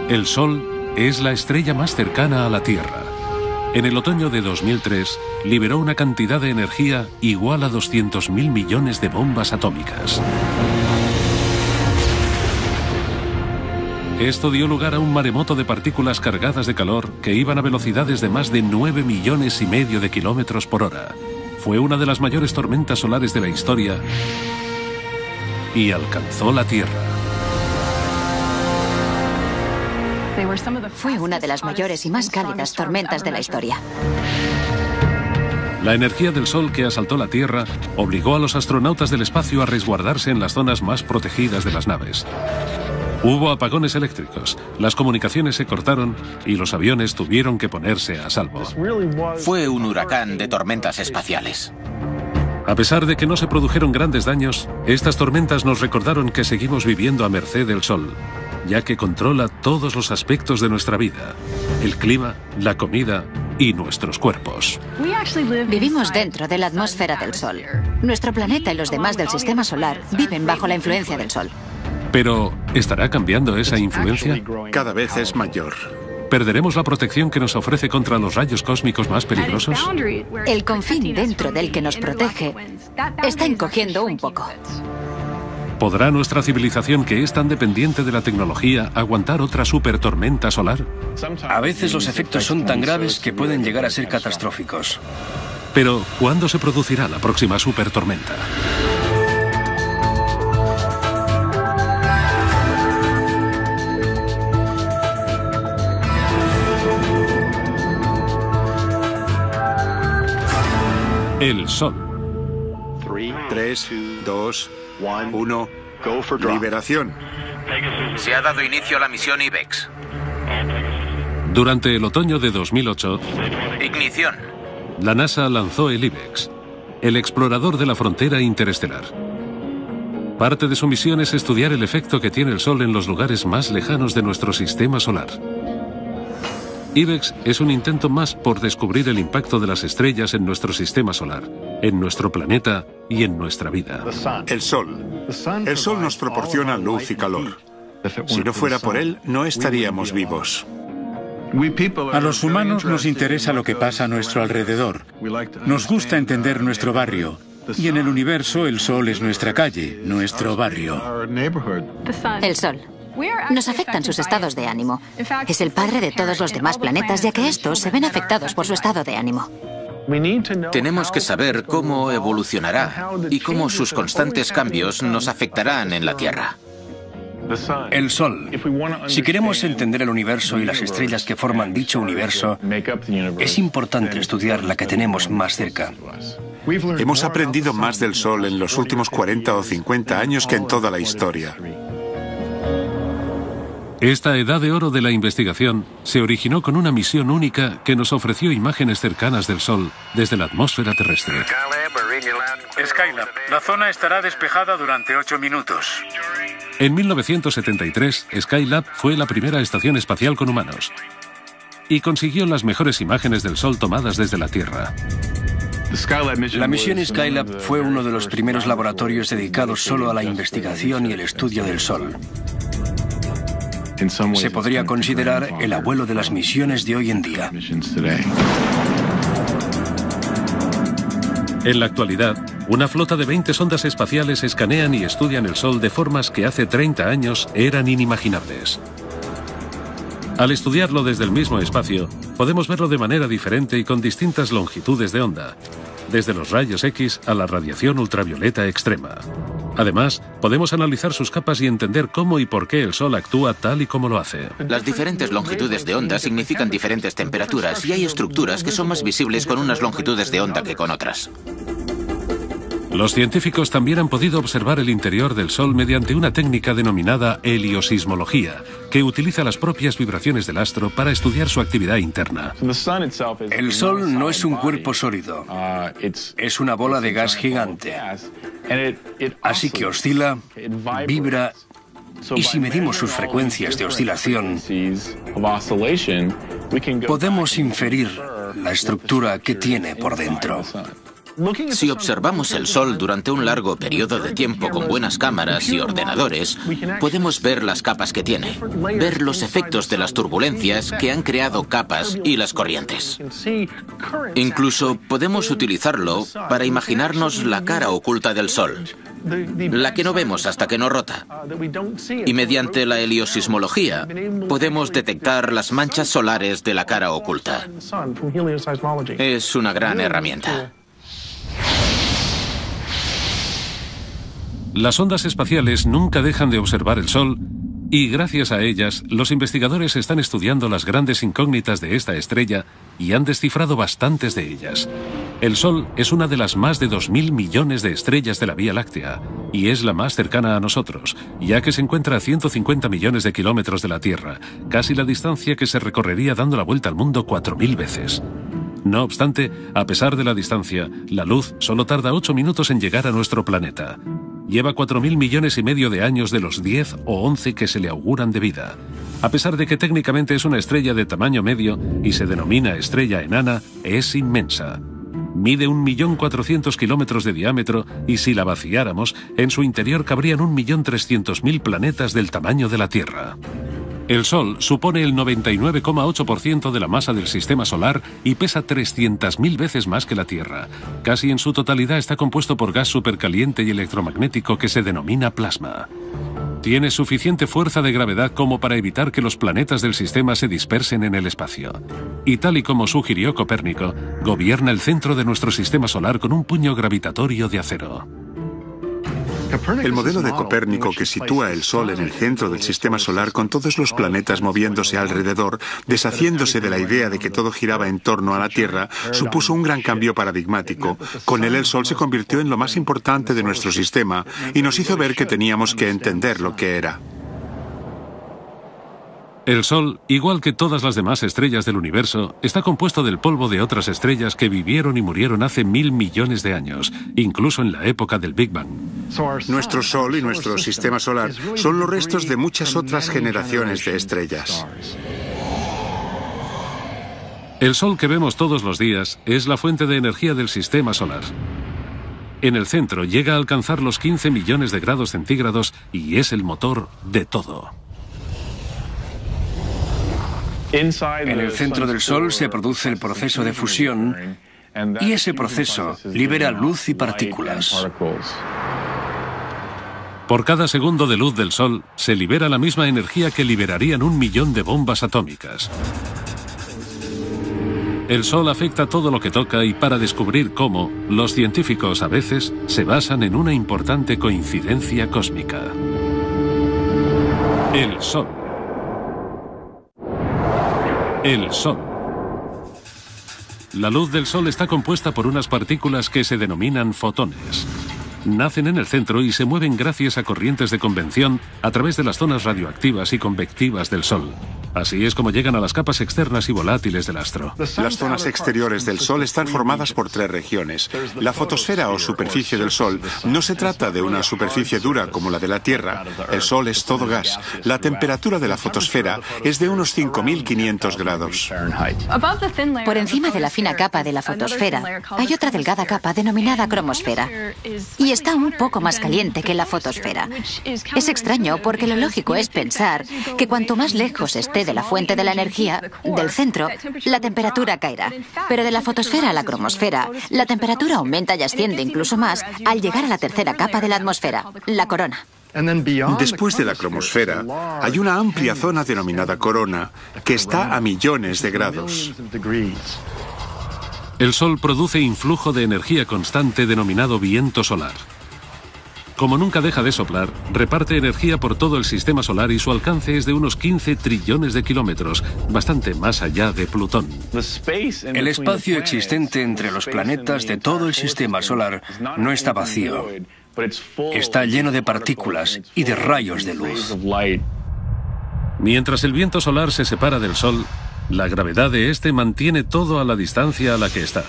El Sol es la estrella más cercana a la Tierra. En el otoño de 2003, liberó una cantidad de energía igual a 200.000 millones de bombas atómicas. Esto dio lugar a un maremoto de partículas cargadas de calor que iban a velocidades de más de 9,5 millones de kilómetros por hora. Fue una de las mayores tormentas solares de la historia y alcanzó la Tierra. Fue una de las mayores y más cálidas tormentas de la historia. La energía del Sol que asaltó la Tierra obligó a los astronautas del espacio a resguardarse en las zonas más protegidas de las naves. Hubo apagones eléctricos, las comunicaciones se cortaron y los aviones tuvieron que ponerse a salvo. Fue un huracán de tormentas espaciales. A pesar de que no se produjeron grandes daños, estas tormentas nos recordaron que seguimos viviendo a merced del Sol, ya que controla todos los aspectos de nuestra vida: el clima, la comida y nuestros cuerpos. Vivimos dentro de la atmósfera del Sol. Nuestro planeta y los demás del sistema solar viven bajo la influencia del Sol. Pero, ¿estará cambiando esa influencia? Cada vez es mayor. ¿Perderemos la protección que nos ofrece contra los rayos cósmicos más peligrosos? El confín dentro del que nos protege está encogiendo un poco. ¿Podrá nuestra civilización, que es tan dependiente de la tecnología, aguantar otra supertormenta solar? A veces los efectos son tan graves que pueden llegar a ser catastróficos. Pero, ¿cuándo se producirá la próxima supertormenta? El Sol. 3, 2, 1. Liberación. Se ha dado inicio a la misión IBEX. Durante el otoño de 2008, Ignición. la NASA lanzó el IBEX, el explorador de la frontera interestelar. Parte de su misión es estudiar el efecto que tiene el Sol en los lugares más lejanos de nuestro sistema solar. IBEX es un intento más por descubrir el impacto de las estrellas en nuestro sistema solar, en nuestro planeta y en nuestra vida. El Sol. El Sol nos proporciona luz y calor. Si no fuera por él, no estaríamos vivos. A los humanos nos interesa lo que pasa a nuestro alrededor. Nos gusta entender nuestro barrio. Y en el universo, el Sol es nuestra calle, nuestro barrio. El Sol. Nos afectan sus estados de ánimo. Es el padre de todos los demás planetas, ya que estos se ven afectados por su estado de ánimo. Tenemos que saber cómo evolucionará y cómo sus constantes cambios nos afectarán en la Tierra. El Sol. Si queremos entender el universo y las estrellas que forman dicho universo, es importante estudiar la que tenemos más cerca. Hemos aprendido más del Sol en los últimos 40 o 50 años que en toda la historia. Esta edad de oro de la investigación se originó con una misión única que nos ofreció imágenes cercanas del Sol desde la atmósfera terrestre. Skylab, la zona estará despejada durante 8 minutos. En 1973, Skylab fue la primera estación espacial con humanos y consiguió las mejores imágenes del Sol tomadas desde la Tierra. La misión Skylab fue uno de los primeros laboratorios dedicados solo a la investigación y el estudio del Sol. Se podría considerar el abuelo de las misiones de hoy en día. En la actualidad, una flota de 20 sondas espaciales escanean y estudian el Sol de formas que hace 30 años eran inimaginables. Al estudiarlo desde el mismo espacio, podemos verlo de manera diferente y con distintas longitudes de onda, desde los rayos X a la radiación ultravioleta extrema. Además, podemos analizar sus capas y entender cómo y por qué el Sol actúa tal y como lo hace. Las diferentes longitudes de onda significan diferentes temperaturas y hay estructuras que son más visibles con unas longitudes de onda que con otras. Los científicos también han podido observar el interior del Sol mediante una técnica denominada heliosismología, que utiliza las propias vibraciones del astro para estudiar su actividad interna. El Sol no es un cuerpo sólido, es una bola de gas gigante. Así que oscila, vibra, y si medimos sus frecuencias de oscilación, podemos inferir la estructura que tiene por dentro. Si observamos el Sol durante un largo periodo de tiempo con buenas cámaras y ordenadores, podemos ver las capas que tiene, ver los efectos de las turbulencias que han creado capas y las corrientes. Incluso podemos utilizarlo para imaginarnos la cara oculta del Sol, la que no vemos hasta que no rota. Y mediante la heliosismología podemos detectar las manchas solares de la cara oculta. Es una gran herramienta. Las ondas espaciales nunca dejan de observar el Sol y gracias a ellas los investigadores están estudiando las grandes incógnitas de esta estrella y han descifrado bastantes de ellas. El Sol es una de las más de 2.000 millones de estrellas de la Vía Láctea y es la más cercana a nosotros, ya que se encuentra a 150 millones de kilómetros de la Tierra, casi la distancia que se recorrería dando la vuelta al mundo 4.000 veces. No obstante, a pesar de la distancia, la luz solo tarda 8 minutos en llegar a nuestro planeta. Lleva 4.000 millones y medio de años de los 10 o 11 que se le auguran de vida. A pesar de que técnicamente es una estrella de tamaño medio y se denomina estrella enana, es inmensa. Mide 1.400.000 kilómetros de diámetro y si la vaciáramos, en su interior cabrían 1.300.000 planetas del tamaño de la Tierra. El Sol supone el 99,8% de la masa del Sistema Solar y pesa 300.000 veces más que la Tierra. Casi en su totalidad está compuesto por gas supercaliente y electromagnético que se denomina plasma. Tiene suficiente fuerza de gravedad como para evitar que los planetas del sistema se dispersen en el espacio. Y tal y como sugirió Copérnico, gobierna el centro de nuestro Sistema Solar con un puño gravitatorio de acero. El modelo de Copérnico que sitúa el Sol en el centro del Sistema Solar con todos los planetas moviéndose alrededor, deshaciéndose de la idea de que todo giraba en torno a la Tierra, supuso un gran cambio paradigmático. Con él el Sol se convirtió en lo más importante de nuestro sistema y nos hizo ver que teníamos que entender lo que era. El Sol, igual que todas las demás estrellas del universo, está compuesto del polvo de otras estrellas que vivieron y murieron hace 1.000 millones de años, incluso en la época del Big Bang. Nuestro Sol y nuestro Sistema Solar son los restos de muchas otras generaciones de estrellas. El Sol que vemos todos los días es la fuente de energía del Sistema Solar. En el centro llega a alcanzar los 15 millones de grados centígrados y es el motor de todo. En el centro del Sol se produce el proceso de fusión y ese proceso libera luz y partículas. Por cada segundo de luz del Sol se libera la misma energía que liberarían 1 millón de bombas atómicas. El Sol afecta todo lo que toca y para descubrir cómo, los científicos a veces se basan en una importante coincidencia cósmica. El Sol. El Sol. La luz del Sol está compuesta por unas partículas que se denominan fotones. Nacen en el centro y se mueven gracias a corrientes de convección a través de las zonas radioactivas y convectivas del Sol. Así es como llegan a las capas externas y volátiles del astro. Las zonas exteriores del Sol están formadas por 3 regiones. La fotosfera o superficie del Sol no se trata de una superficie dura como la de la Tierra. El Sol es todo gas. La temperatura de la fotosfera es de unos 5.500 grados. Por encima de la fina capa de la fotosfera hay otra delgada capa denominada cromosfera. Y está un poco más caliente que la fotosfera. Es extraño porque lo lógico es pensar que cuanto más lejos esté de la fuente de la energía, del centro, la temperatura caerá. Pero de la fotosfera a la cromosfera, la temperatura aumenta y asciende incluso más al llegar a la tercera capa de la atmósfera, la corona. Después de la cromosfera, hay una amplia zona denominada corona, que está a millones de grados. El Sol produce influjo de energía constante denominado viento solar. Como nunca deja de soplar, reparte energía por todo el Sistema Solar y su alcance es de unos 15 trillones de kilómetros, bastante más allá de Plutón. El espacio existente entre los planetas de todo el Sistema Solar no está vacío. Está lleno de partículas y de rayos de luz. Mientras el viento solar se separa del Sol, la gravedad de este mantiene todo a la distancia a la que está.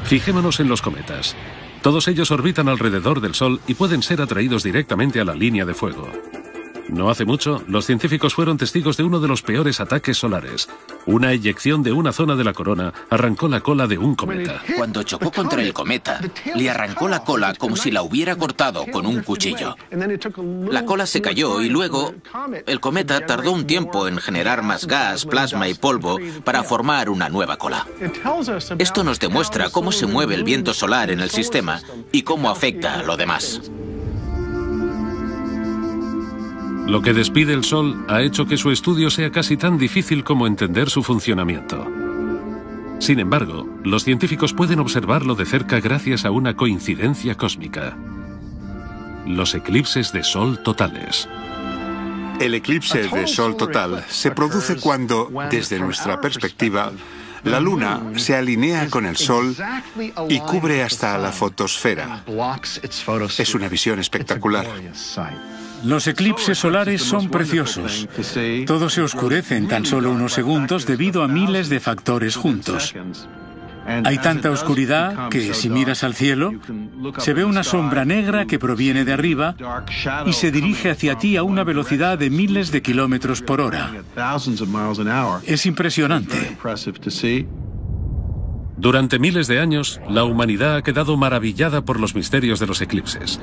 Fijémonos en los cometas. Todos ellos orbitan alrededor del Sol y pueden ser atraídos directamente a la línea de fuego. No hace mucho, los científicos fueron testigos de uno de los peores ataques solares. Una eyección de una zona de la corona arrancó la cola de un cometa. Cuando chocó contra el cometa, le arrancó la cola como si la hubiera cortado con un cuchillo. La cola se cayó y luego el cometa tardó un tiempo en generar más gas, plasma y polvo para formar una nueva cola. Esto nos demuestra cómo se mueve el viento solar en el sistema y cómo afecta a lo demás. Lo que despide el Sol ha hecho que su estudio sea casi tan difícil como entender su funcionamiento. Sin embargo, los científicos pueden observarlo de cerca gracias a una coincidencia cósmica: los eclipses de Sol totales. El eclipse de Sol total se produce cuando, desde nuestra perspectiva, la Luna se alinea con el Sol y cubre hasta la fotosfera. Es una visión espectacular. Los eclipses solares son preciosos. Todo se oscurece en tan solo unos segundos debido a miles de factores juntos. Hay tanta oscuridad que, si miras al cielo, se ve una sombra negra que proviene de arriba y se dirige hacia ti a una velocidad de miles de kilómetros por hora. Es impresionante. Durante miles de años, la humanidad ha quedado maravillada por los misterios de los eclipses.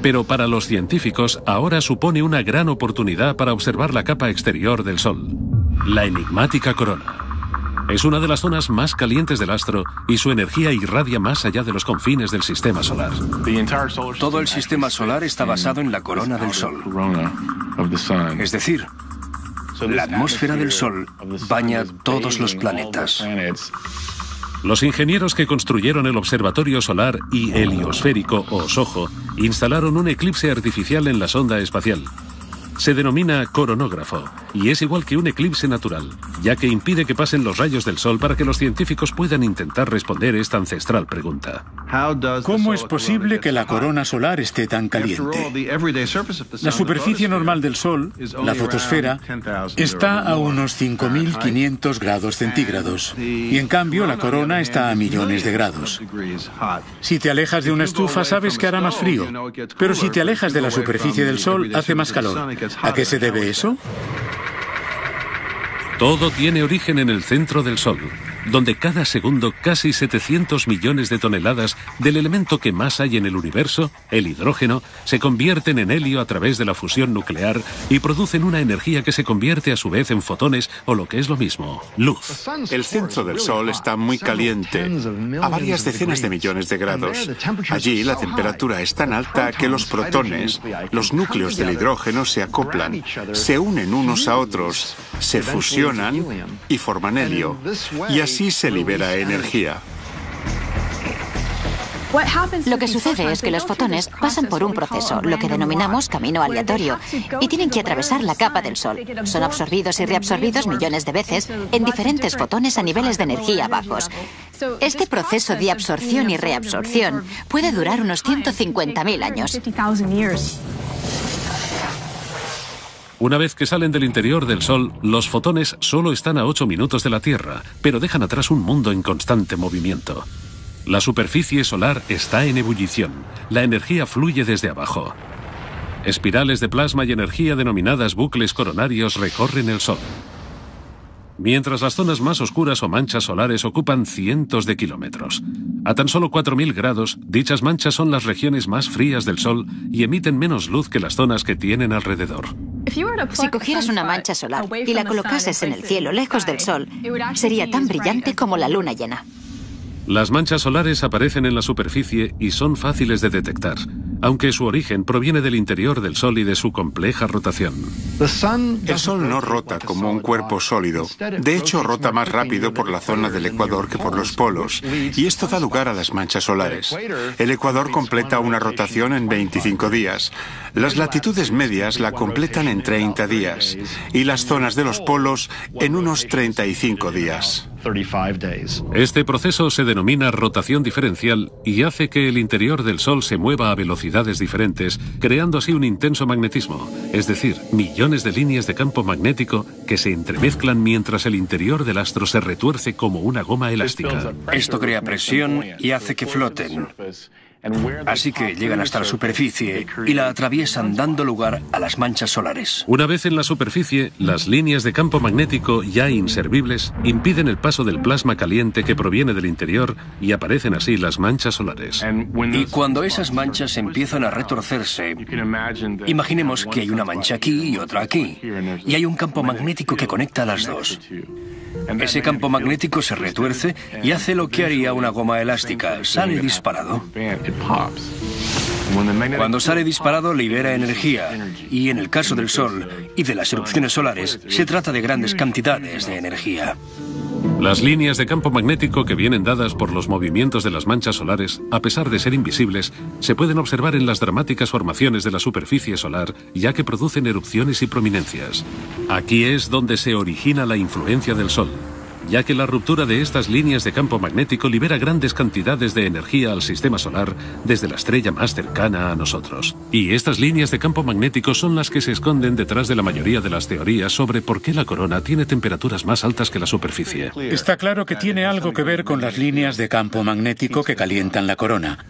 Pero para los científicos ahora supone una gran oportunidad para observar la capa exterior del Sol, la enigmática corona. Es una de las zonas más calientes del astro y su energía irradia más allá de los confines del sistema solar. Todo el sistema solar está basado en la corona del Sol. Es decir, la atmósfera del Sol baña todos los planetas. Los ingenieros que construyeron el observatorio solar y heliosférico o SOHO instalaron un eclipse artificial en la sonda espacial. Se denomina coronógrafo y es igual que un eclipse natural, ya que impide que pasen los rayos del Sol para que los científicos puedan intentar responder esta ancestral pregunta. ¿Cómo es posible que la corona solar esté tan caliente? La superficie normal del Sol, la fotosfera, está a unos 5.500 grados centígrados y en cambio la corona está a millones de grados. Si te alejas de una estufa sabes que hará más frío, pero si te alejas de la superficie del Sol hace más calor. ¿A qué se debe eso? Todo tiene origen en el centro del Sol, donde cada segundo casi 700 millones de toneladas del elemento que más hay en el universo, el hidrógeno, se convierten en helio a través de la fusión nuclear y producen una energía que se convierte a su vez en fotones o, lo que es lo mismo, luz. El centro del Sol está muy caliente, a varias decenas de millones de grados. Allí la temperatura es tan alta que los protones, los núcleos del hidrógeno, se acoplan, se unen unos a otros, se fusionan y forman helio. Y así se libera energía. Lo que sucede es que los fotones pasan por un proceso, lo que denominamos camino aleatorio, y tienen que atravesar la capa del Sol. Son absorbidos y reabsorbidos millones de veces en diferentes fotones a niveles de energía bajos. Este proceso de absorción y reabsorción puede durar unos 150.000 años. Una vez que salen del interior del Sol, los fotones solo están a 8 minutos de la Tierra, pero dejan atrás un mundo en constante movimiento. La superficie solar está en ebullición. La energía fluye desde abajo. Espirales de plasma y energía denominadas bucles coronarios recorren el Sol. Mientras las zonas más oscuras o manchas solares ocupan cientos de kilómetros. A tan solo 4.000 grados, dichas manchas son las regiones más frías del Sol y emiten menos luz que las zonas que tienen alrededor. Si cogieras una mancha solar y la colocases en el cielo lejos del Sol, sería tan brillante como la luna llena. Las manchas solares aparecen en la superficie y son fáciles de detectar, aunque su origen proviene del interior del Sol y de su compleja rotación. El Sol no rota como un cuerpo sólido. De hecho, rota más rápido por la zona del ecuador que por los polos, y esto da lugar a las manchas solares. El ecuador completa una rotación en 25 días. Las latitudes medias la completan en 30 días, y las zonas de los polos en unos 35 días. Este proceso se denomina rotación diferencial y hace que el interior del Sol se mueva a velocidades diferentes, creando así un intenso magnetismo, es decir, millones de líneas de campo magnético que se entremezclan mientras el interior del astro se retuerce como una goma elástica. Esto crea presión y hace que floten. Así que llegan hasta la superficie y la atraviesan, dando lugar a las manchas solares. Una vez en la superficie, las líneas de campo magnético ya inservibles impiden el paso del plasma caliente que proviene del interior y aparecen así las manchas solares. Y cuando esas manchas empiezan a retorcerse, imaginemos que hay una mancha aquí y otra aquí, y hay un campo magnético que conecta a las dos. Ese campo magnético se retuerce y hace lo que haría una goma elástica, sale disparado. Cuando sale disparado libera energía, y en el caso del Sol y de las erupciones solares, se trata de grandes cantidades de energía. Las líneas de campo magnético que vienen dadas por los movimientos de las manchas solares, a pesar de ser invisibles, se pueden observar en las dramáticas formaciones de la superficie solar, ya que producen erupciones y prominencias. Aquí es donde se origina la influencia del Sol, ya que la ruptura de estas líneas de campo magnético libera grandes cantidades de energía al sistema solar desde la estrella más cercana a nosotros. Y estas líneas de campo magnético son las que se esconden detrás de la mayoría de las teorías sobre por qué la corona tiene temperaturas más altas que la superficie. Está claro que tiene algo que ver con las líneas de campo magnético que calientan la corona.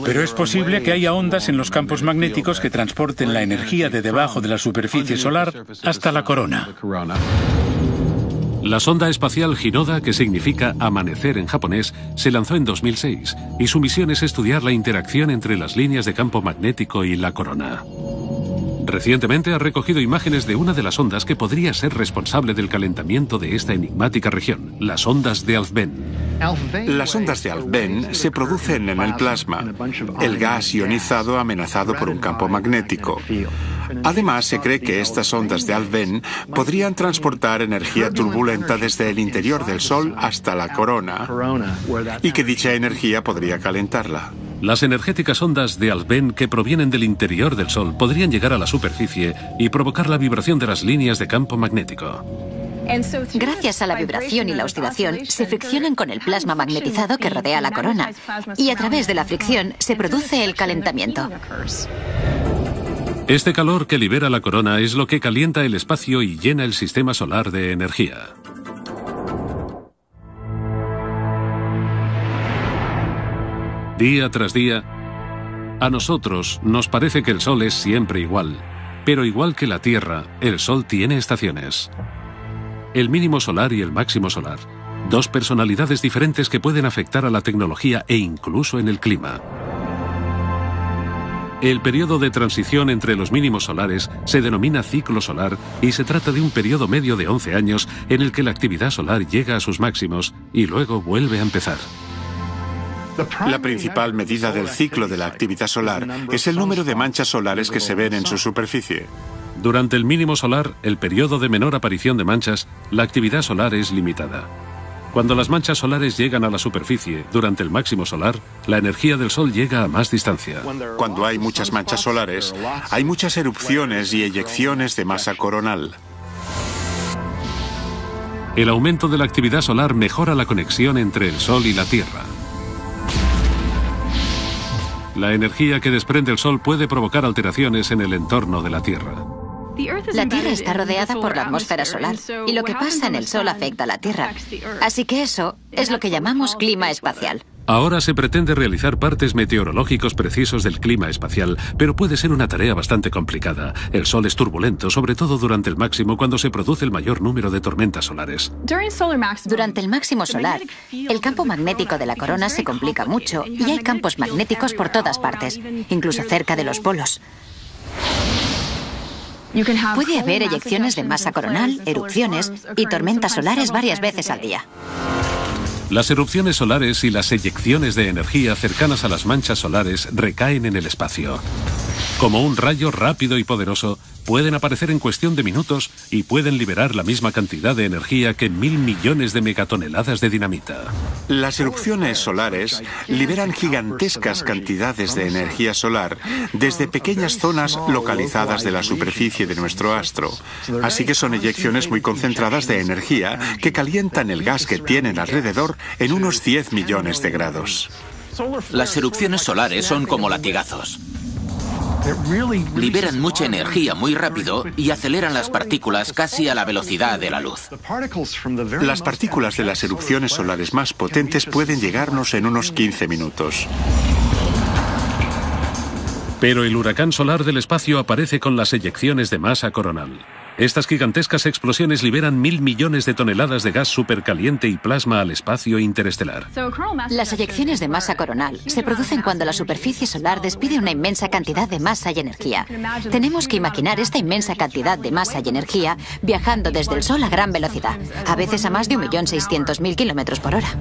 Pero es posible que haya ondas en los campos magnéticos que transporten la energía de debajo de la superficie solar hasta la corona. La sonda espacial Hinoda, que significa amanecer en japonés, se lanzó en 2006 y su misión es estudiar la interacción entre las líneas de campo magnético y la corona. Recientemente ha recogido imágenes de una de las ondas que podría ser responsable del calentamiento de esta enigmática región, las ondas de Alfvén. Las ondas de Alfvén se producen en el plasma, el gas ionizado amenazado por un campo magnético. Además, se cree que estas ondas de Alfvén podrían transportar energía turbulenta desde el interior del Sol hasta la corona, y que dicha energía podría calentarla. Las energéticas ondas de Alfvén que provienen del interior del Sol podrían llegar a la superficie y provocar la vibración de las líneas de campo magnético. Gracias a la vibración y la oscilación, se friccionan con el plasma magnetizado que rodea la corona, y a través de la fricción se produce el calentamiento. Este calor que libera la corona es lo que calienta el espacio y llena el sistema solar de energía. Día tras día, a nosotros nos parece que el Sol es siempre igual, pero igual que la Tierra, el Sol tiene estaciones. El mínimo solar y el máximo solar, dos personalidades diferentes que pueden afectar a la tecnología e incluso en el clima. El periodo de transición entre los mínimos solares se denomina ciclo solar y se trata de un periodo medio de 11 años en el que la actividad solar llega a sus máximos y luego vuelve a empezar. La principal medida del ciclo de la actividad solar es el número de manchas solares que se ven en su superficie. Durante el mínimo solar, el periodo de menor aparición de manchas, la actividad solar es limitada. Cuando las manchas solares llegan a la superficie, durante el máximo solar, la energía del Sol llega a más distancia. Cuando hay muchas manchas solares, hay muchas erupciones y eyecciones de masa coronal. El aumento de la actividad solar mejora la conexión entre el Sol y la Tierra. La energía que desprende el Sol puede provocar alteraciones en el entorno de la Tierra. La Tierra está rodeada por la atmósfera solar y lo que pasa en el Sol afecta a la Tierra. Así que eso es lo que llamamos clima espacial. Ahora se pretende realizar partes meteorológicos precisos del clima espacial, pero puede ser una tarea bastante complicada. El Sol es turbulento, sobre todo durante el máximo, cuando se produce el mayor número de tormentas solares. Durante el máximo solar, el campo magnético de la corona se complica mucho y hay campos magnéticos por todas partes, incluso cerca de los polos. Puede haber eyecciones de masa coronal, erupciones y tormentas solares varias veces al día. Las erupciones solares y las eyecciones de energía cercanas a las manchas solares recaen en el espacio. Como un rayo rápido y poderoso, pueden aparecer en cuestión de minutos y pueden liberar la misma cantidad de energía que 1.000 millones de megatoneladas de dinamita. Las erupciones solares liberan gigantescas cantidades de energía solar desde pequeñas zonas localizadas de la superficie de nuestro astro. Así que son eyecciones muy concentradas de energía que calientan el gas que tienen alrededor en unos 10 millones de grados. Las erupciones solares son como latigazos. Liberan mucha energía muy rápido y aceleran las partículas casi a la velocidad de la luz. Las partículas de las erupciones solares más potentes pueden llegarnos en unos 15 minutos. Pero el huracán solar del espacio aparece con las eyecciones de masa coronal. Estas gigantescas explosiones liberan 1.000 millones de toneladas de gas supercaliente y plasma al espacio interestelar. Las eyecciones de masa coronal se producen cuando la superficie solar despide una inmensa cantidad de masa y energía. Tenemos que imaginar esta inmensa cantidad de masa y energía viajando desde el Sol a gran velocidad, a veces a más de 1.600.000 kilómetros por hora.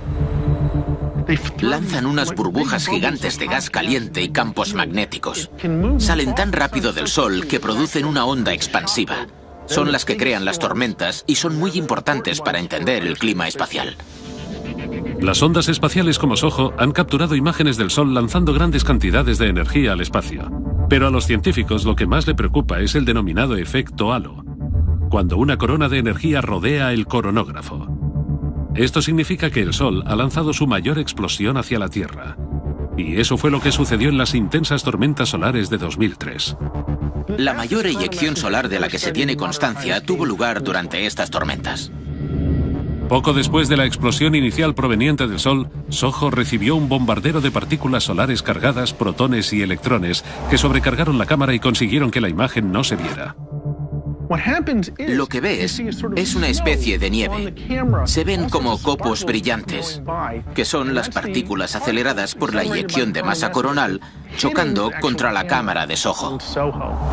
Lanzan unas burbujas gigantes de gas caliente y campos magnéticos. Salen tan rápido del Sol que producen una onda expansiva. Son las que crean las tormentas y son muy importantes para entender el clima espacial. Las ondas espaciales como SOHO han capturado imágenes del Sol lanzando grandes cantidades de energía al espacio. Pero a los científicos lo que más le preocupa es el denominado efecto halo, cuando una corona de energía rodea el coronógrafo. Esto significa que el Sol ha lanzado su mayor explosión hacia la Tierra. Y eso fue lo que sucedió en las intensas tormentas solares de 2003. La mayor eyección solar de la que se tiene constancia tuvo lugar durante estas tormentas. Poco después de la explosión inicial proveniente del Sol, SOHO recibió un bombardero de partículas solares cargadas, protones y electrones, que sobrecargaron la cámara y consiguieron que la imagen no se viera. Lo que ves es una especie de nieve. Se ven como copos brillantes, que son las partículas aceleradas por la eyección de masa coronal chocando contra la cámara de SOHO.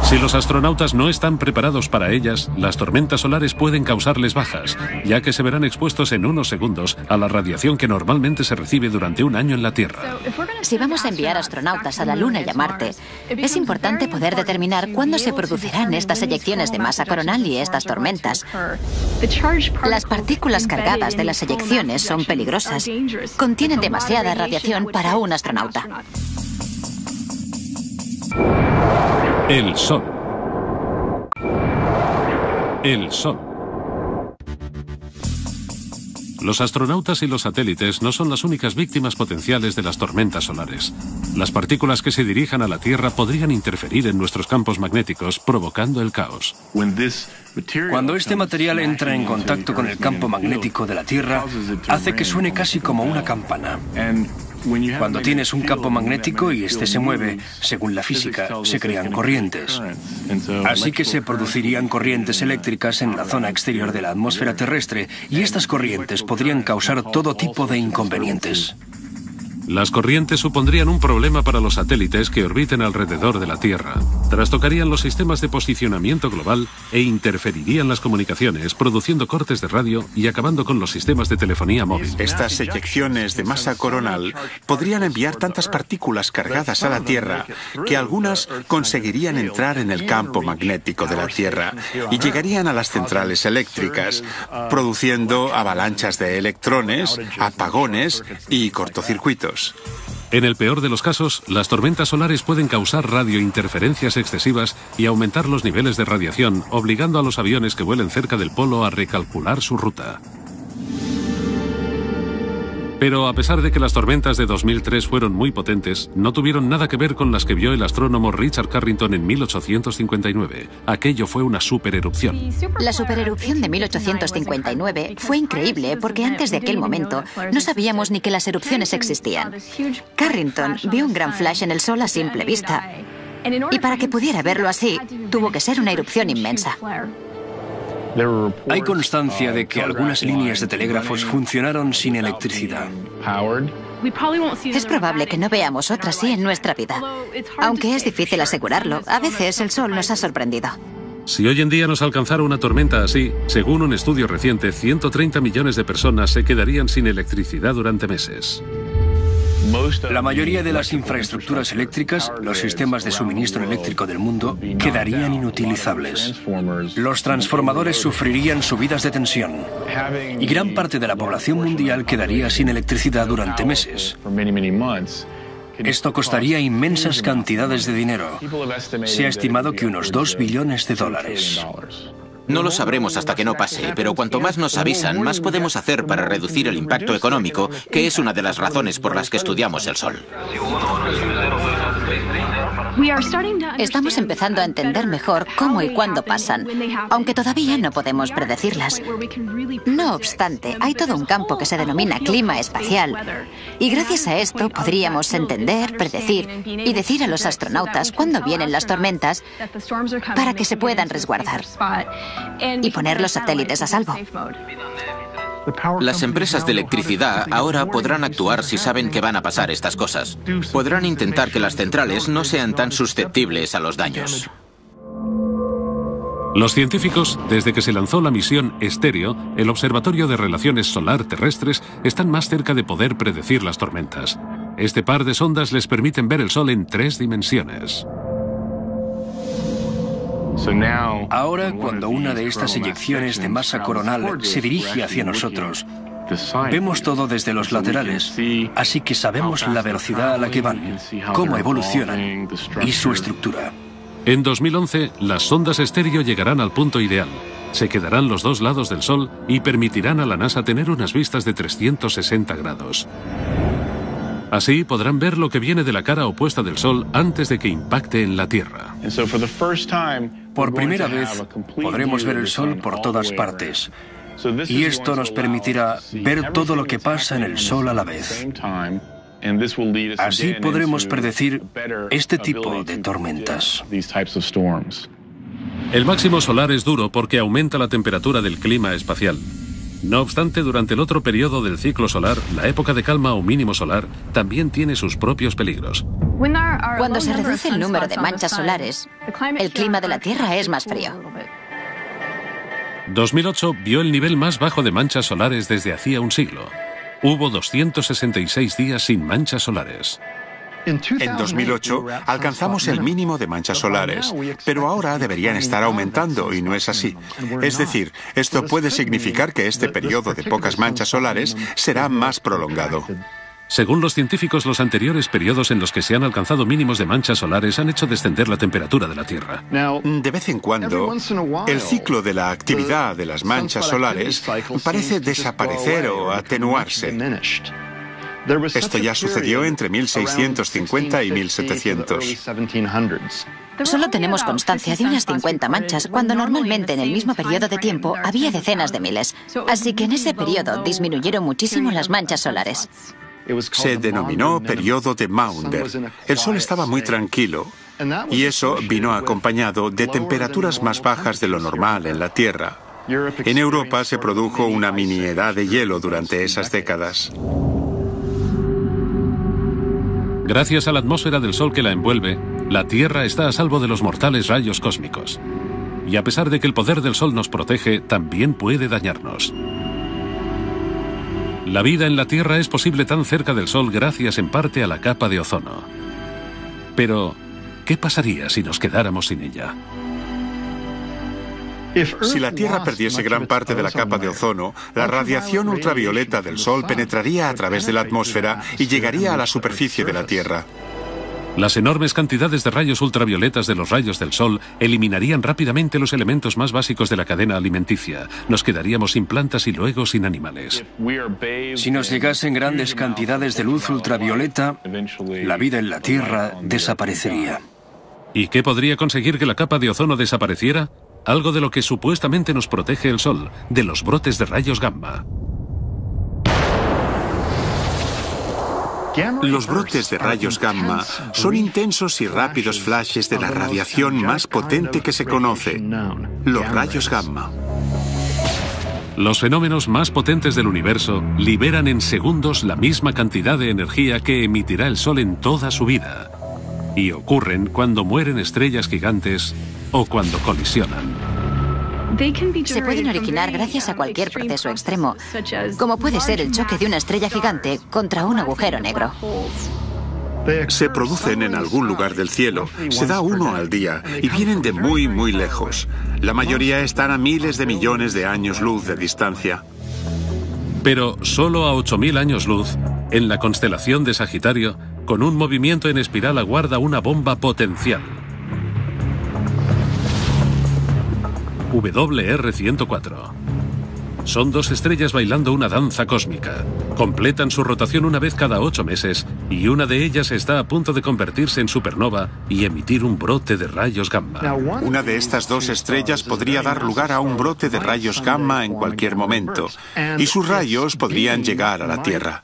Si los astronautas no están preparados para ellas, las tormentas solares pueden causarles bajas, ya que se verán expuestos en unos segundos a la radiación que normalmente se recibe durante un año en la Tierra. Si vamos a enviar astronautas a la Luna y a Marte, es importante poder determinar cuándo se producirán estas eyecciones de masa coronal y estas tormentas. Las partículas cargadas de las eyecciones son peligrosas. Contienen demasiada radiación para un astronauta. El Sol. El Sol. Los astronautas y los satélites no son las únicas víctimas potenciales de las tormentas solares. Las partículas que se dirijan a la Tierra podrían interferir en nuestros campos magnéticos, provocando el caos. Cuando este material entra en contacto con el campo magnético de la Tierra, hace que suene casi como una campana. Cuando tienes un campo magnético y este se mueve, según la física, se crean corrientes. Así que se producirían corrientes eléctricas en la zona exterior de la atmósfera terrestre y estas corrientes podrían causar todo tipo de inconvenientes. Las corrientes supondrían un problema para los satélites que orbiten alrededor de la Tierra. Trastocarían los sistemas de posicionamiento global e interferirían las comunicaciones, produciendo cortes de radio y acabando con los sistemas de telefonía móvil. Estas eyecciones de masa coronal podrían enviar tantas partículas cargadas a la Tierra que algunas conseguirían entrar en el campo magnético de la Tierra y llegarían a las centrales eléctricas, produciendo avalanchas de electrones, apagones y cortocircuitos. En el peor de los casos, las tormentas solares pueden causar radiointerferencias excesivas y aumentar los niveles de radiación, obligando a los aviones que vuelen cerca del polo a recalcular su ruta. Pero a pesar de que las tormentas de 2003 fueron muy potentes, no tuvieron nada que ver con las que vio el astrónomo Richard Carrington en 1859. Aquello fue una supererupción. La supererupción de 1859 fue increíble porque antes de aquel momento no sabíamos ni que las erupciones existían. Carrington vio un gran flash en el Sol a simple vista. Y para que pudiera verlo así, tuvo que ser una erupción inmensa. Hay constancia de que algunas líneas de telégrafos funcionaron sin electricidad. Es probable que no veamos otra así en nuestra vida. Aunque es difícil asegurarlo, a veces el Sol nos ha sorprendido. Si hoy en día nos alcanzara una tormenta así, según un estudio reciente, 130 millones de personas se quedarían sin electricidad durante meses. La mayoría de las infraestructuras eléctricas, los sistemas de suministro eléctrico del mundo, quedarían inutilizables. Los transformadores sufrirían subidas de tensión. Y gran parte de la población mundial quedaría sin electricidad durante meses. Esto costaría inmensas cantidades de dinero. Se ha estimado que unos $2 billones. No lo sabremos hasta que no pase, pero cuanto más nos avisan, más podemos hacer para reducir el impacto económico, que es una de las razones por las que estudiamos el Sol. Estamos empezando a entender mejor cómo y cuándo pasan, aunque todavía no podemos predecirlas. No obstante, hay todo un campo que se denomina clima espacial, y gracias a esto podríamos entender, predecir y decir a los astronautas cuándo vienen las tormentas para que se puedan resguardar y poner los satélites a salvo. Las empresas de electricidad ahora podrán actuar si saben que van a pasar estas cosas. Podrán intentar que las centrales no sean tan susceptibles a los daños. Los científicos, desde que se lanzó la misión Estéreo, el Observatorio de Relaciones Solar Terrestres, están más cerca de poder predecir las tormentas. Este par de sondas les permiten ver el Sol en 3 dimensiones. Ahora, cuando una de estas eyecciones de masa coronal se dirige hacia nosotros, vemos todo desde los laterales, así que sabemos la velocidad a la que van, cómo evolucionan y su estructura. En 2011, las sondas Estéreo llegarán al punto ideal. Se quedarán los 2 lados del Sol y permitirán a la NASA tener unas vistas de 360 grados. Así podrán ver lo que viene de la cara opuesta del Sol antes de que impacte en la Tierra. Por primera vez podremos ver el Sol por todas partes, y esto nos permitirá ver todo lo que pasa en el Sol a la vez. Así podremos predecir este tipo de tormentas. El máximo solar es duro porque aumenta la temperatura del clima espacial. No obstante, durante el otro periodo del ciclo solar, la época de calma o mínimo solar también tiene sus propios peligros. Cuando se reduce el número de manchas solares, el clima de la Tierra es más frío. 2008 vio el nivel más bajo de manchas solares desde hacía un siglo. Hubo 266 días sin manchas solares. En 2008 alcanzamos el mínimo de manchas solares, pero ahora deberían estar aumentando y no es así. Es decir, esto puede significar que este periodo de pocas manchas solares será más prolongado. Según los científicos, los anteriores periodos en los que se han alcanzado mínimos de manchas solares han hecho descender la temperatura de la Tierra. De vez en cuando, el ciclo de la actividad de las manchas solares parece desaparecer o atenuarse. Esto ya sucedió entre 1650 y 1700. Solo tenemos constancia de unas 50 manchas, cuando normalmente en el mismo periodo de tiempo había decenas de miles. Así que en ese periodo disminuyeron muchísimo las manchas solares. Se denominó periodo de Maunder. El Sol estaba muy tranquilo y eso vino acompañado de temperaturas más bajas de lo normal en la Tierra. En Europa se produjo una mini edad de hielo durante esas décadas. Gracias a la atmósfera del Sol que la envuelve, la Tierra está a salvo de los mortales rayos cósmicos. Y a pesar de que el poder del Sol nos protege, también puede dañarnos. La vida en la Tierra es posible tan cerca del Sol gracias en parte a la capa de ozono. Pero, ¿qué pasaría si nos quedáramos sin ella? Si la Tierra perdiese gran parte de la capa de ozono, la radiación ultravioleta del Sol penetraría a través de la atmósfera y llegaría a la superficie de la Tierra. Las enormes cantidades de rayos ultravioletas de los rayos del Sol eliminarían rápidamente los elementos más básicos de la cadena alimenticia. Nos quedaríamos sin plantas y luego sin animales. Si nos llegasen grandes cantidades de luz ultravioleta, la vida en la Tierra desaparecería. ¿Y qué podría conseguir que la capa de ozono desapareciera? Algo de lo que supuestamente nos protege el Sol, de los brotes de rayos gamma. Los brotes de rayos gamma son intensos y rápidos flashes de la radiación más potente que se conoce, los rayos gamma. Los fenómenos más potentes del universo liberan en segundos la misma cantidad de energía que emitirá el Sol en toda su vida. Y ocurren cuando mueren estrellas gigantes o cuando colisionan. Se pueden originar gracias a cualquier proceso extremo, como puede ser el choque de una estrella gigante contra un agujero negro. Se producen en algún lugar del cielo, se da uno al día y vienen de muy, muy lejos. La mayoría están a miles de millones de años luz de distancia. Pero solo a 8.000 años luz, en la constelación de Sagitario, con un movimiento en espiral aguarda una bomba potencial. WR-104. Son dos estrellas bailando una danza cósmica. Completan su rotación una vez cada 8 meses y una de ellas está a punto de convertirse en supernova y emitir un brote de rayos gamma. Una de estas dos estrellas podría dar lugar a un brote de rayos gamma en cualquier momento, y sus rayos podrían llegar a la Tierra.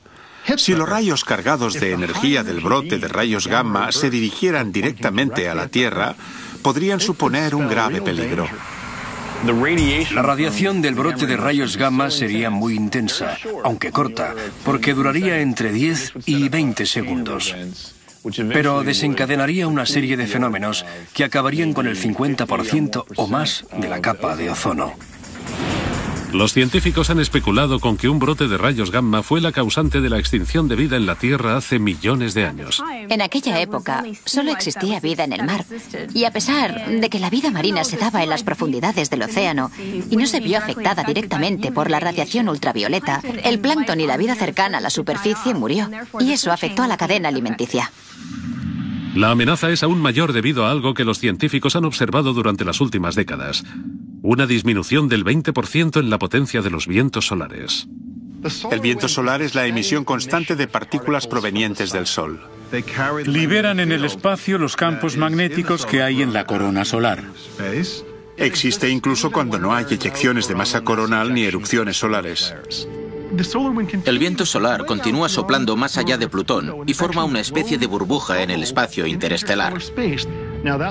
Si los rayos cargados de energía del brote de rayos gamma se dirigieran directamente a la Tierra, podrían suponer un grave peligro. La radiación del brote de rayos gamma sería muy intensa, aunque corta, porque duraría entre 10 y 20 segundos. Pero desencadenaría una serie de fenómenos que acabarían con el 50% o más de la capa de ozono. Los científicos han especulado con que un brote de rayos gamma fue la causante de la extinción de vida en la Tierra hace millones de años. En aquella época solo existía vida en el mar, y a pesar de que la vida marina se daba en las profundidades del océano y no se vio afectada directamente por la radiación ultravioleta, el plancton y la vida cercana a la superficie murió, y eso afectó a la cadena alimenticia. La amenaza es aún mayor debido a algo que los científicos han observado durante las últimas décadas: una disminución del 20% en la potencia de los vientos solares. El viento solar es la emisión constante de partículas provenientes del Sol. Liberan en el espacio los campos magnéticos que hay en la corona solar. Existe incluso cuando no hay eyecciones de masa coronal ni erupciones solares. El viento solar continúa soplando más allá de Plutón y forma una especie de burbuja en el espacio interestelar.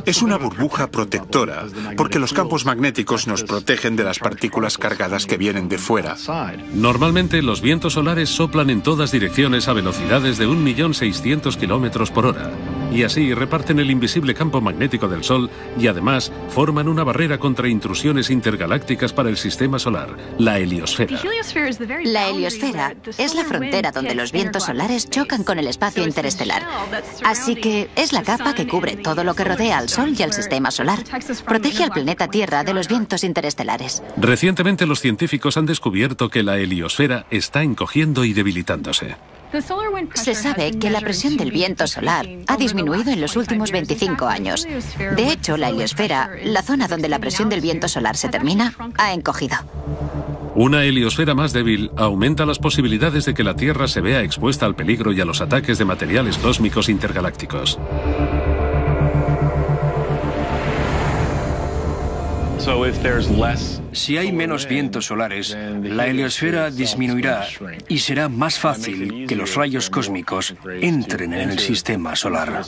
Es una burbuja protectora, porque los campos magnéticos nos protegen de las partículas cargadas que vienen de fuera. Normalmente los vientos solares soplan en todas direcciones a velocidades de 1.600.000 kilómetros por hora. Y así reparten el invisible campo magnético del Sol y además forman una barrera contra intrusiones intergalácticas para el sistema solar, la heliosfera. La heliosfera es la frontera donde los vientos solares chocan con el espacio interestelar. Así que es la capa que cubre todo lo que rodea al Sol y al sistema solar. Protege al planeta Tierra de los vientos interestelares. Recientemente los científicos han descubierto que la heliosfera está encogiendo y debilitándose. Se sabe que la presión del viento solar ha disminuido en los últimos 25 años. De hecho, la heliosfera, la zona donde la presión del viento solar se termina, ha encogido. Una heliosfera más débil aumenta las posibilidades de que la Tierra se vea expuesta al peligro y a los ataques de materiales cósmicos intergalácticos. Si hay menos vientos solares, la heliosfera disminuirá y será más fácil que los rayos cósmicos entren en el sistema solar.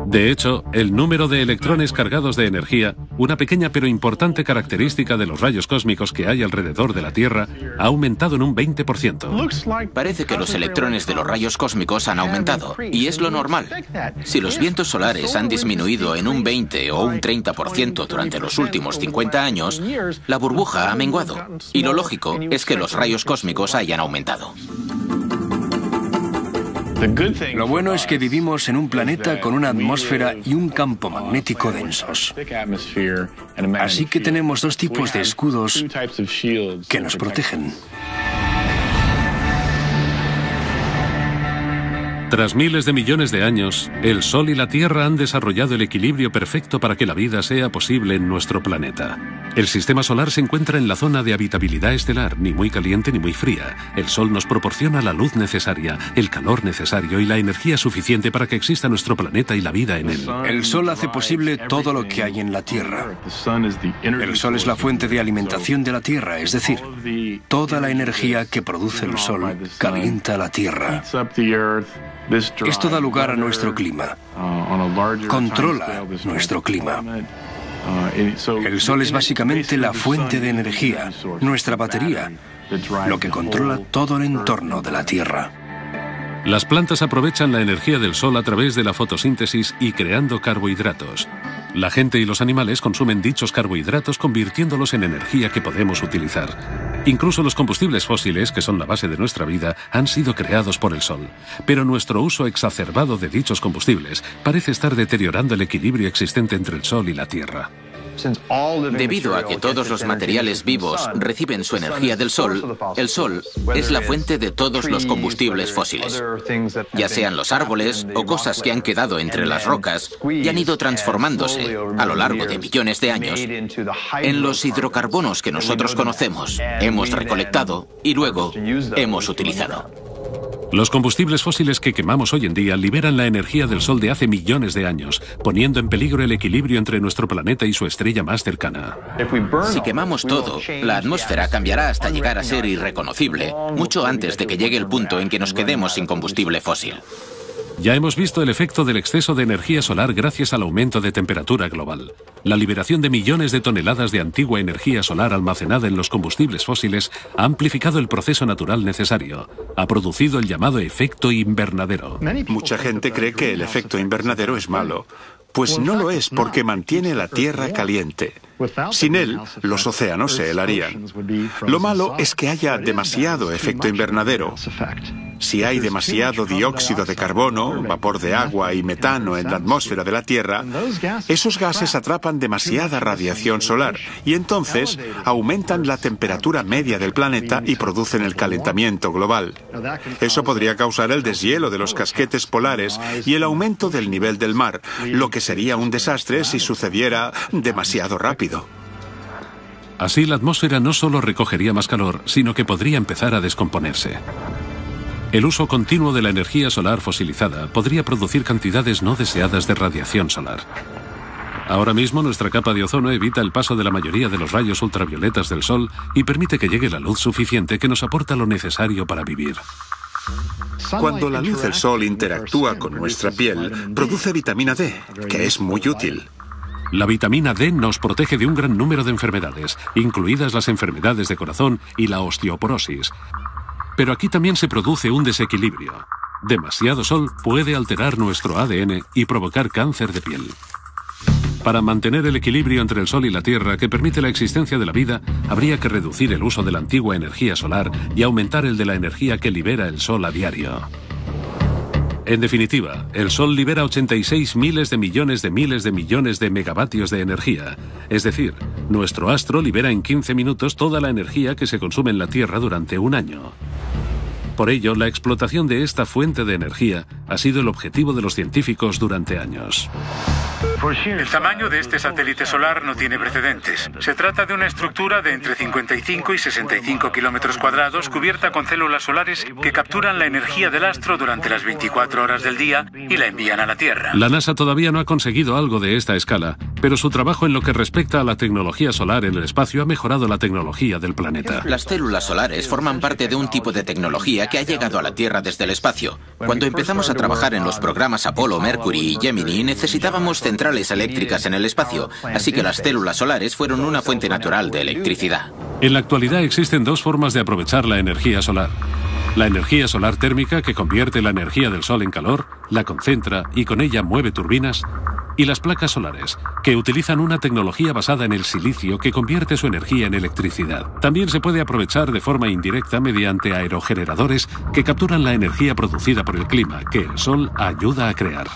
De hecho, el número de electrones cargados de energía, una pequeña pero importante característica de los rayos cósmicos que hay alrededor de la Tierra, ha aumentado en un 20%. Parece que los electrones de los rayos cósmicos han aumentado, y es lo normal. Si los vientos solares han disminuido en un 20 o un 30% durante los últimos 50 años, la burbuja ha menguado, y lo lógico es que los rayos cósmicos hayan aumentado. Lo bueno es que vivimos en un planeta con una atmósfera y un campo magnético densos. Así que tenemos dos tipos de escudos que nos protegen. Tras miles de millones de años, el Sol y la Tierra han desarrollado el equilibrio perfecto para que la vida sea posible en nuestro planeta. El sistema solar se encuentra en la zona de habitabilidad estelar, ni muy caliente ni muy fría. El Sol nos proporciona la luz necesaria, el calor necesario y la energía suficiente para que exista nuestro planeta y la vida en él. El Sol hace posible todo lo que hay en la Tierra. El Sol es la fuente de alimentación de la Tierra, es decir, toda la energía que produce el Sol calienta la Tierra. Esto da lugar a nuestro clima. Controla nuestro clima. El Sol es básicamente la fuente de energía, nuestra batería, lo que controla todo el entorno de la Tierra. Las plantas aprovechan la energía del Sol a través de la fotosíntesis y creando carbohidratos. La gente y los animales consumen dichos carbohidratos convirtiéndolos en energía que podemos utilizar. Incluso los combustibles fósiles, que son la base de nuestra vida, han sido creados por el Sol. Pero nuestro uso exacerbado de dichos combustibles parece estar deteriorando el equilibrio existente entre el Sol y la Tierra. Debido a que todos los materiales vivos reciben su energía del Sol, el Sol es la fuente de todos los combustibles fósiles. Ya sean los árboles o cosas que han quedado entre las rocas y han ido transformándose a lo largo de millones de años en los hidrocarbonos que nosotros conocemos, hemos recolectado y luego hemos utilizado. Los combustibles fósiles que quemamos hoy en día liberan la energía del Sol de hace millones de años, poniendo en peligro el equilibrio entre nuestro planeta y su estrella más cercana. Si quemamos todo, la atmósfera cambiará hasta llegar a ser irreconocible, mucho antes de que llegue el punto en que nos quedemos sin combustible fósil. Ya hemos visto el efecto del exceso de energía solar gracias al aumento de temperatura global. La liberación de millones de toneladas de antigua energía solar almacenada en los combustibles fósiles ha amplificado el proceso natural necesario. Ha producido el llamado efecto invernadero. Mucha gente cree que el efecto invernadero es malo. Pues no lo es, porque mantiene la Tierra caliente. Sin él, los océanos se helarían. Lo malo es que haya demasiado efecto invernadero. Si hay demasiado dióxido de carbono, vapor de agua y metano en la atmósfera de la Tierra, esos gases atrapan demasiada radiación solar y entonces aumentan la temperatura media del planeta y producen el calentamiento global. Eso podría causar el deshielo de los casquetes polares y el aumento del nivel del mar, lo que sería un desastre si sucediera demasiado rápido. Así, la atmósfera no solo recogería más calor, sino que podría empezar a descomponerse. El uso continuo de la energía solar fosilizada podría producir cantidades no deseadas de radiación solar. Ahora mismo nuestra capa de ozono evita el paso de la mayoría de los rayos ultravioletas del Sol y permite que llegue la luz suficiente que nos aporta lo necesario para vivir. Cuando la luz del Sol interactúa con nuestra piel, produce vitamina D, que es muy útil. La vitamina D nos protege de un gran número de enfermedades, incluidas las enfermedades de corazón y la osteoporosis. Pero aquí también se produce un desequilibrio. Demasiado sol puede alterar nuestro ADN y provocar cáncer de piel. Para mantener el equilibrio entre el Sol y la Tierra que permite la existencia de la vida, habría que reducir el uso de la antigua energía solar y aumentar el de la energía que libera el Sol a diario. En definitiva, el Sol libera 86 miles de millones de megavatios de energía. Es decir, nuestro astro libera en 15 minutos toda la energía que se consume en la Tierra durante un año. Por ello, la explotación de esta fuente de energía ha sido el objetivo de los científicos durante años. El tamaño de este satélite solar no tiene precedentes. Se trata de una estructura de entre 55 y 65 kilómetros cuadrados cubierta con células solares que capturan la energía del astro durante las 24 horas del día y la envían a la Tierra. La NASA todavía no ha conseguido algo de esta escala, pero su trabajo en lo que respecta a la tecnología solar en el espacio ha mejorado la tecnología del planeta. Las células solares forman parte de un tipo de tecnología que ha llegado a la Tierra desde el espacio. Cuando empezamos a trabajar en los programas Apolo, Mercury y Gemini, necesitábamos centrales eléctricas en el espacio, así que las células solares fueron una fuente natural de electricidad. En la actualidad existen dos formas de aprovechar la energía solar. La energía solar térmica, que convierte la energía del Sol en calor, la concentra y con ella mueve turbinas, y las placas solares, que utilizan una tecnología basada en el silicio que convierte su energía en electricidad. También se puede aprovechar de forma indirecta mediante aerogeneradores que capturan la energía producida por el clima que el Sol ayuda a crear.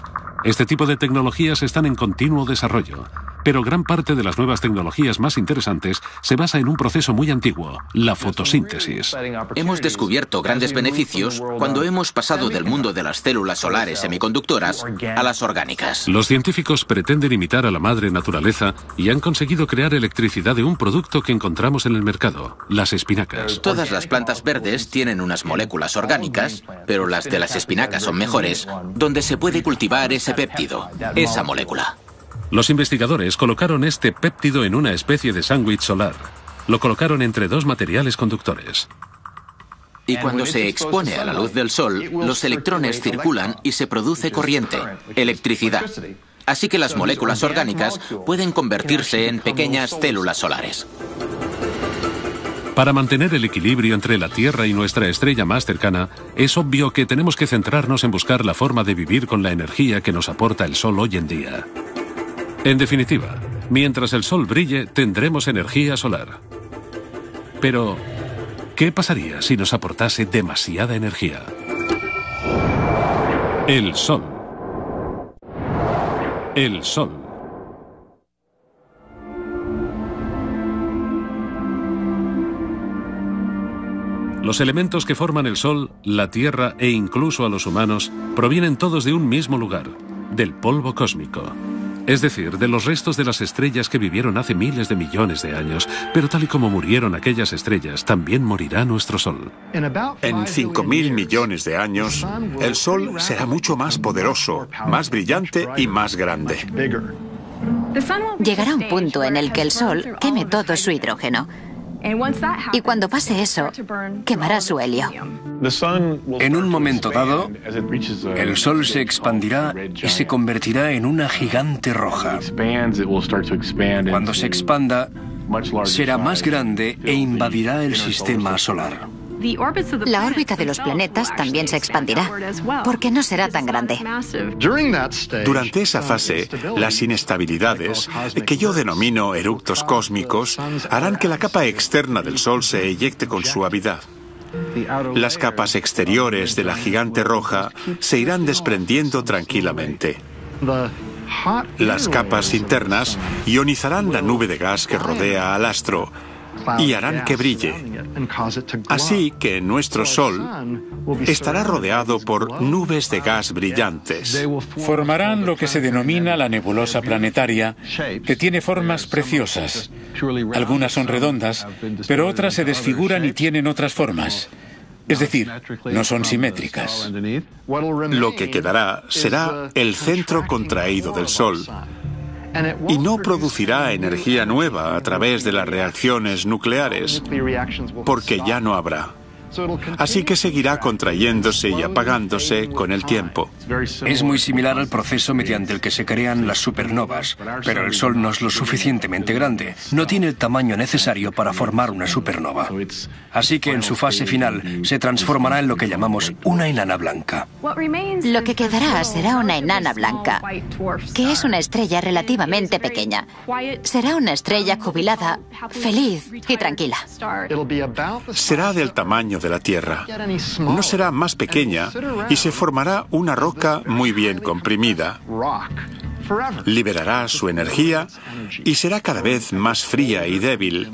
Este tipo de tecnologías están en continuo desarrollo, pero gran parte de las nuevas tecnologías más interesantes se basa en un proceso muy antiguo, la fotosíntesis. Hemos descubierto grandes beneficios cuando hemos pasado del mundo de las células solares semiconductoras a las orgánicas. Los científicos pretenden imitar a la madre naturaleza y han conseguido crear electricidad de un producto que encontramos en el mercado, las espinacas. Todas las plantas verdes tienen unas moléculas orgánicas, pero las de las espinacas son mejores, donde se puede cultivar ese péptido, esa molécula. Los investigadores colocaron este péptido en una especie de sándwich solar. Lo colocaron entre dos materiales conductores. Y cuando se expone a la luz del Sol, los electrones circulan y se produce corriente, electricidad. Así que las moléculas orgánicas pueden convertirse en pequeñas células solares. Para mantener el equilibrio entre la Tierra y nuestra estrella más cercana, es obvio que tenemos que centrarnos en buscar la forma de vivir con la energía que nos aporta el Sol hoy en día. En definitiva, mientras el Sol brille, tendremos energía solar. Pero, ¿qué pasaría si nos aportase demasiada energía? El Sol. El Sol. Los elementos que forman el Sol, la Tierra e incluso a los humanos provienen todos de un mismo lugar, del polvo cósmico. Es decir, de los restos de las estrellas que vivieron hace miles de millones de años. Pero tal y como murieron aquellas estrellas, también morirá nuestro Sol. En 5.000 millones de años, el Sol será mucho más poderoso, más brillante y más grande. Llegará un punto en el que el Sol queme todo su hidrógeno. Y cuando pase eso, quemará su helio. En un momento dado, el Sol se expandirá y se convertirá en una gigante roja. Cuando se expanda, será más grande e invadirá el sistema solar. La órbita de los planetas también se expandirá, porque no será tan grande. Durante esa fase, las inestabilidades, que yo denomino eructos cósmicos, harán que la capa externa del Sol se eyecte con suavidad. Las capas exteriores de la gigante roja se irán desprendiendo tranquilamente. Las capas internas ionizarán la nube de gas que rodea al astro y harán que brille. Así que nuestro Sol estará rodeado por nubes de gas brillantes. Formarán lo que se denomina la nebulosa planetaria, que tiene formas preciosas. Algunas son redondas, pero otras se desfiguran y tienen otras formas. Es decir, no son simétricas. Lo que quedará será el centro contraído del Sol, y no producirá energía nueva a través de las reacciones nucleares, porque ya no habrá. Así que seguirá contrayéndose y apagándose con el tiempo. Es muy similar al proceso mediante el que se crean las supernovas, pero el Sol no es lo suficientemente grande, no tiene el tamaño necesario para formar una supernova. Así que en su fase final se transformará en lo que llamamos una enana blanca. Lo que quedará será una enana blanca, que es una estrella relativamente pequeña. Será una estrella jubilada, feliz y tranquila. Será del tamaño de la Tierra. No será más pequeña y se formará una roca muy bien comprimida. Liberará su energía y será cada vez más fría y débil,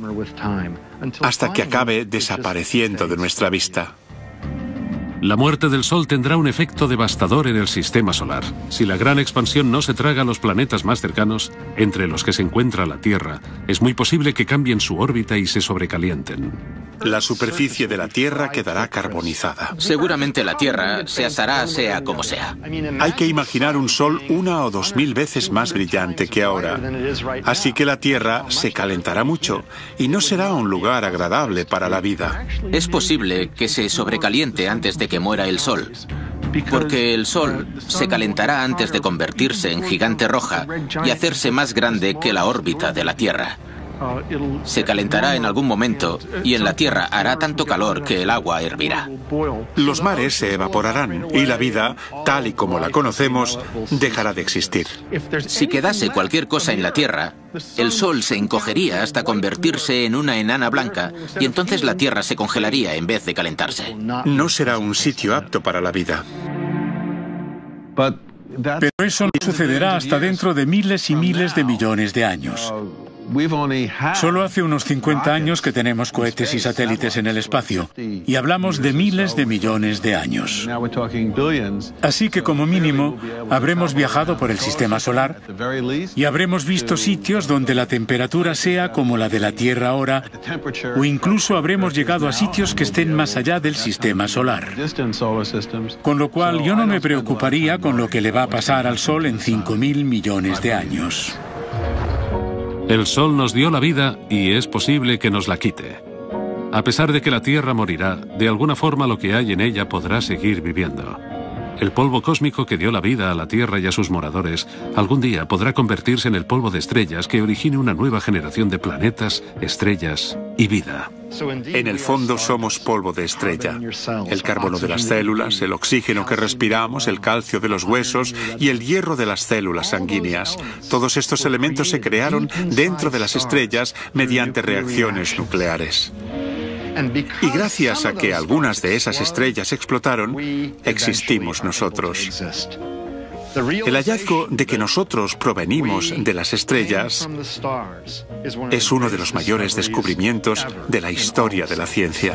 hasta que acabe desapareciendo de nuestra vista. La muerte del Sol tendrá un efecto devastador en el sistema solar. Si la gran expansión no se traga a los planetas más cercanos, entre los que se encuentra la Tierra, es muy posible que cambien su órbita y se sobrecalienten. La superficie de la Tierra quedará carbonizada. Seguramente la Tierra se asará sea como sea. Hay que imaginar un Sol 1.000 o 2.000 veces más brillante que ahora. Así que la Tierra se calentará mucho y no será un lugar agradable para la vida. Es posible que se sobrecaliente antes de que muera el Sol, porque el Sol se calentará antes de convertirse en gigante roja y hacerse más grande que la órbita de la Tierra. Se calentará en algún momento y en la Tierra hará tanto calor que el agua hervirá. Los mares se evaporarán y la vida, tal y como la conocemos, dejará de existir. Si quedase cualquier cosa en la Tierra, el Sol se encogería hasta convertirse en una enana blanca y entonces la Tierra se congelaría en vez de calentarse. No será un sitio apto para la vida. Pero eso no sucederá hasta dentro de miles y miles de millones de años. Solo hace unos 50 años que tenemos cohetes y satélites en el espacio, y hablamos de miles de millones de años. Así que como mínimo, habremos viajado por el sistema solar y habremos visto sitios donde la temperatura sea como la de la Tierra ahora, o incluso habremos llegado a sitios que estén más allá del sistema solar. Con lo cual yo no me preocuparía con lo que le va a pasar al Sol en 5.000 millones de años. El Sol nos dio la vida y es posible que nos la quite. A pesar de que la Tierra morirá, de alguna forma lo que hay en ella podrá seguir viviendo. El polvo cósmico que dio la vida a la Tierra y a sus moradores, algún día podrá convertirse en el polvo de estrellas que origine una nueva generación de planetas, estrellas y vida. En el fondo somos polvo de estrella. El carbono de las células, el oxígeno que respiramos, el calcio de los huesos y el hierro de las células sanguíneas. Todos estos elementos se crearon dentro de las estrellas mediante reacciones nucleares. Y gracias a que algunas de esas estrellas explotaron, existimos nosotros. El hallazgo de que nosotros provenimos de las estrellas es uno de los mayores descubrimientos de la historia de la ciencia.